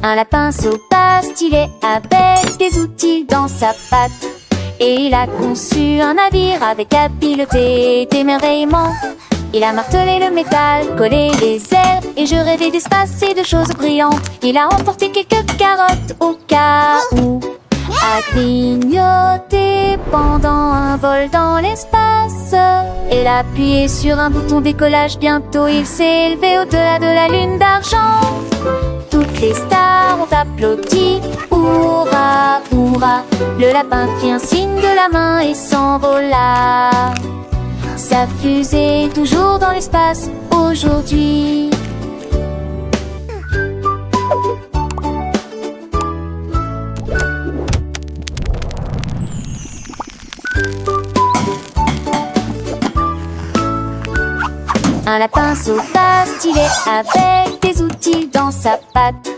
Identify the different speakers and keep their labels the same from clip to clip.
Speaker 1: Un lapin saupa stylé avec des outils dans sa patte. Et il a conçu un navire avec à piloter d'émerveillement. Il a martelé le métal, collé les ailes, et je rêvais d'espace et de choses brillantes. Il a emporté quelques carottes au cas où, a clignoté pendant un vol dans l'espace. Il a appuyé sur un bouton décollage, bientôt il s'est élevé au-delà de la lune d'argent. Toutes les stars ont applaudi, hurrah, hurrah. Le lapin fit un signe de la main et s'envola. Sa fusée est toujours dans l'espace aujourd'hui. Un lapin sauta stylé avec des outils dans sa patte.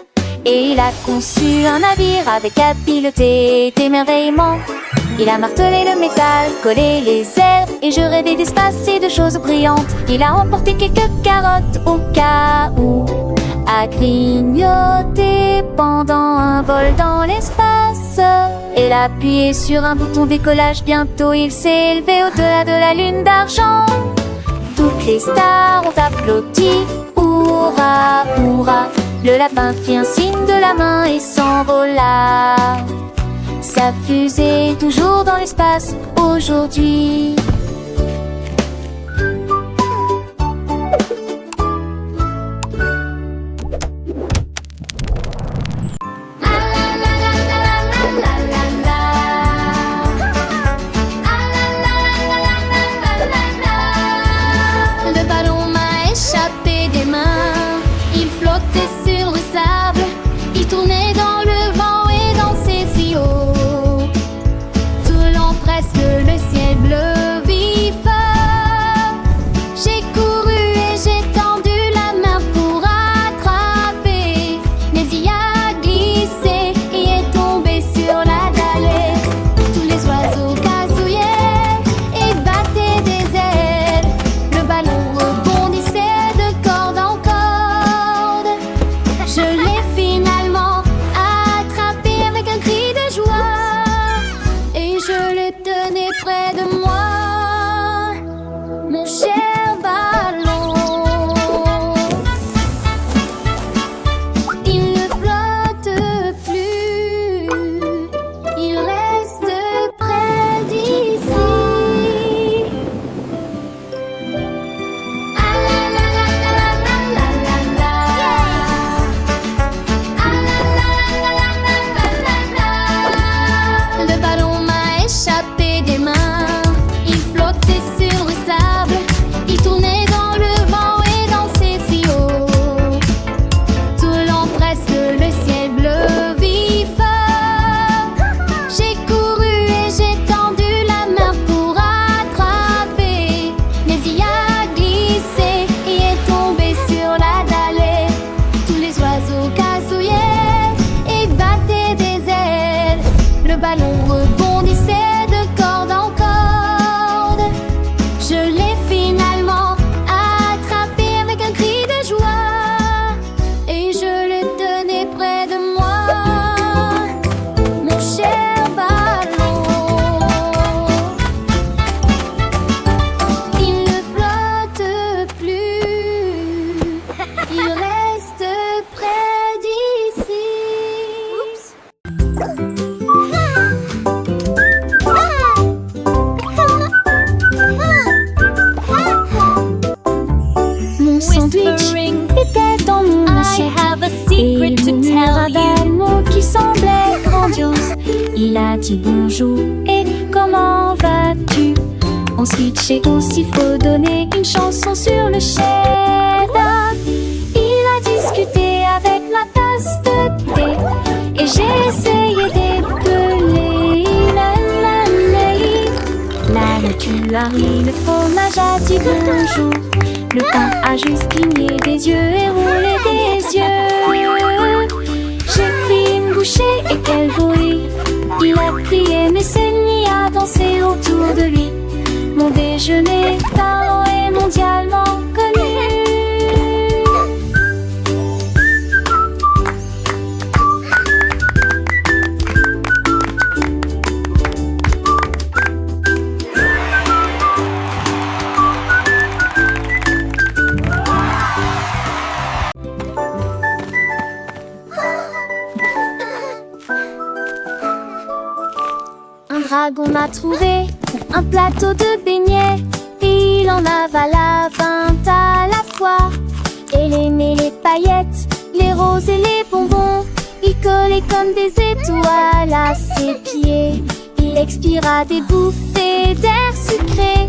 Speaker 1: Et il a conçu un navire avec à piloter d'émerveillement. Il a martelé le métal, collé les ailes, et je rêvais d'espace et de choses brillantes. Il a emporté quelques carottes au cas où, a clignoté pendant un vol dans l'espace. Il a appuyé sur un bouton décollage, bientôt il s'est élevé au-delà de la lune d'argent. Toutes les stars ont applaudi, hurrah, hurrah. Le lapin fit un signe de la main et s'envola. Sa fusée est toujours dans l'espace aujourd'hui.
Speaker 2: Le ballon m'a échappé des mains. Il flottait sur le sable. Il tournait dans le vent et dansait si haut. Tout le long presque le ciel bleu vif. J'ai couru et j'ai tendu la main pour attraper, mais il a glissé et est tombé sur la dallée. Tous les oiseaux gazouillaient et battaient des ailes. Le ballon rebondissait de corde en corde. Je l'ai finalement attrapé avec un cri de joie, et je le tenais près de moi, mon cher ballon. Il ne flotte plus, il reste près d'ici. Ah la la la la la la la la. Ah la la la la la la la. Le ballon m'a échappé des mains. Il flottait sur le sable. Il tournait dans le vent et dansait si haut. Tout le long presque le ciel bleu vif. J'ai couru et j'ai tendu la main pour attraper, mais il a glissé et est tombé sur la dallée. Tous les oiseaux gazouillaient et battaient des ailes. Le ballon rebondissait de corde en corde. Je l'ai finalement attrapé avec un cri de joie, et je le tenais près de moi, mon cher ballon. Il ne flotte plus, il reste près d'ici.
Speaker 1: Mon sandwich était dans mon assiette, et il murmura d'un mot qui semblait grandiose. Il a dit bonjour et comment vas-tu? Ensuite j'ai aussitôt donné une chanson sur le cheddar. Il a discuté avec ma tasse de thé, et j'ai essayé d'épeler. La nature a ri, le fromage a dit bonjour. Le pain a juste cligné des yeux et roulé des yeux. J'ai pris une bouchée et quel bruit! Il a crié mais s'est mis à danser autour de lui. Mon déjeuner tard est mondialement connu. dragon a trouvé un plateau de beignets et il en avala 20 à la fois. Elle aimait les paillettes, les roses et les bonbons. Il collait comme des étoiles à ses pieds. Il expira des bouffées d'air sucré.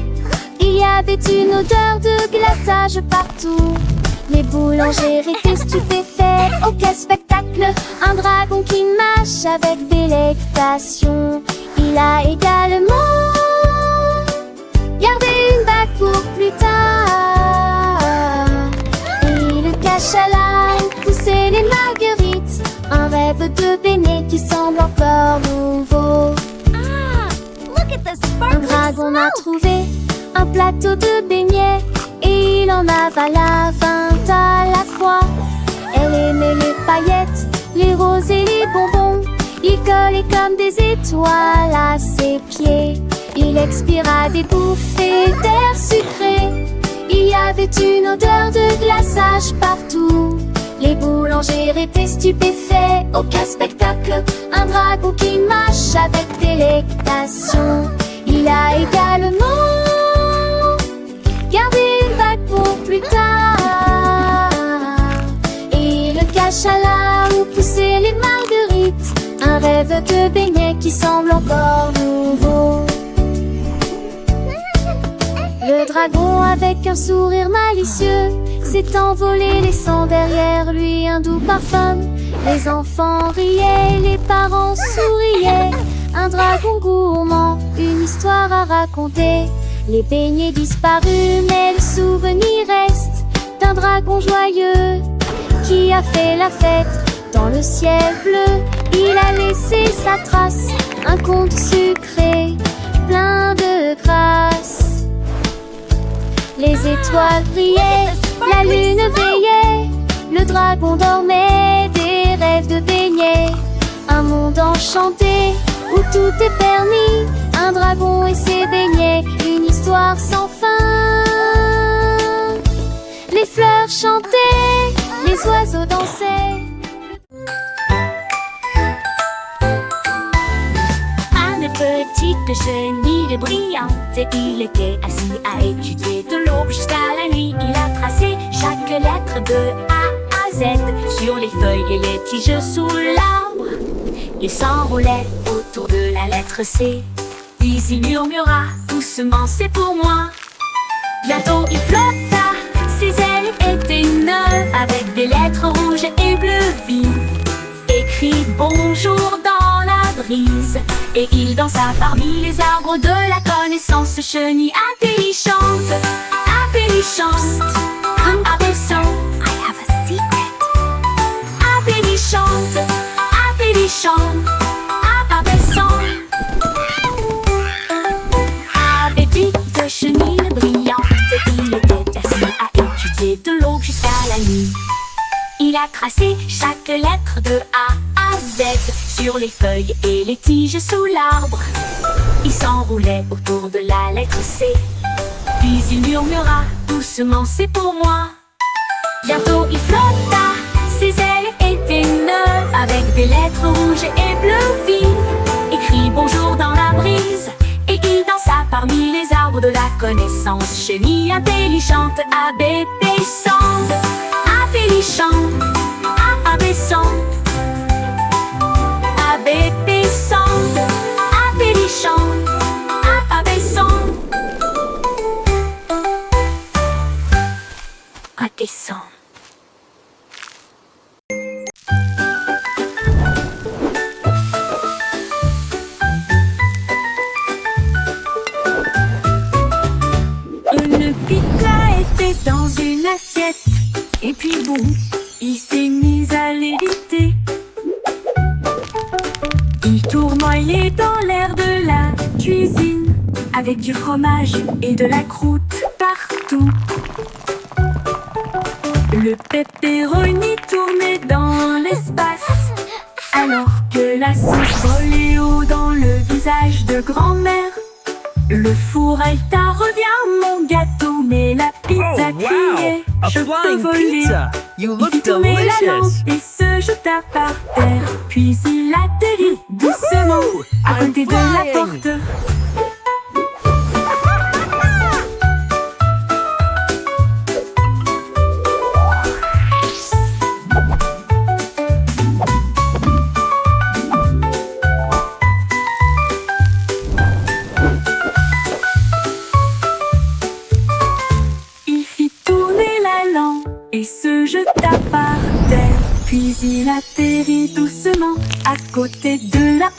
Speaker 1: Il y avait une odeur de glaçage partout. Les boulangers étaient stupéfaits. Oh quel spectacle! Un dragon qui mâche avec délectation. Il a également gardé une bague pour plus tard. Et il cache à la où poussaient les marguerites. Un rêve de beignets qui semble encore nouveau. Un dragon a trouvé un plateau de beignets et il en avala 20 à la fois. Elle aimait les paillettes, les roses et les bonbons. Il collait comme des étoiles à ses pieds. Il expira des bouffées d'air sucré. Il y avait une odeur de glaçage partout. Les boulangers étaient stupéfaits. Oh quel spectacle! Un dragon qui mâche avec délectation. Il a également gardé une bague pour plus tard. Et le cache à là où poussaient les marguerites. Un rêve de beignets qui semble encore nouveau. Le dragon avec un sourire malicieux s'est envolé laissant derrière lui un doux parfum. Les enfants riaient, les parents souriaient. Un dragon gourmand, une histoire à raconter. Les beignets disparus, mais le souvenir reste d'un dragon joyeux qui a fait la fête dans le ciel bleu. Il a laissé sa trace, un conte sucré, plein de grâce. Les étoiles brillaient, la lune veillait, le dragon dormait, des rêves de beignets. Un monde enchanté où tout est permis, un dragon et ses beignets, une histoire sans fin. Les fleurs chantaient, les oiseaux dansaient.
Speaker 3: Une petite chenille brillante, il était assis à étudier de l'aube jusqu'à la nuit. Il a tracé chaque lettre de A à Z sur les feuilles et les tiges sous l'arbre. Il s'enroulait autour de la lettre C, puis il murmura doucement: c'est pour moi. Bientôt il flotta, ses ailes étaient neuves, avec des lettres rouges et bleues vives, écrit bonjour dans la brise. Et il dansa parmi les arbres de la connaissance, chenille intelligente, intelligente, comme abaissant. I have a secret. Intelligente, intelligente, abaissant. Petite chenille brillante, il était assis à étudier de l'aube jusqu'à la nuit. Il a tracé chaque lettre de A à Z sur les feuilles et les tiges sous l'arbre. Il s'enroulait autour de la lettre C, puis il murmura doucement: c'est pour moi. Bientôt il flotta, ses ailes étaient neuves, avec des lettres rouges et bleues vives, écrit bonjour dans la brise. Et il dansa parmi les arbres de la connaissance, chenille intelligente, abaissante, intelligente, abaissant, abaissant, intelligent, abaissant, abaissant. Une pizza était dans une assiette, et puis boum, il s'est mis à l'éviter. Il tournoyait dans l'air de la cuisine, avec du fromage et de la croûte partout. Le pepperoni tournait dans l'espace, alors que la sauce volait haut dans le visage de grand-mère. Le four Alta revient mon gâteau, mais la pizza criait: je peux voler.
Speaker 4: You
Speaker 3: Il
Speaker 4: look
Speaker 3: fit tourner la lampe
Speaker 4: delicious.
Speaker 3: et se jeta par terre, puis il atterrit doucement à côté de la porte. Il fit tourner la lampe et se jeta par terre. Puis il atterrit doucement à côté de la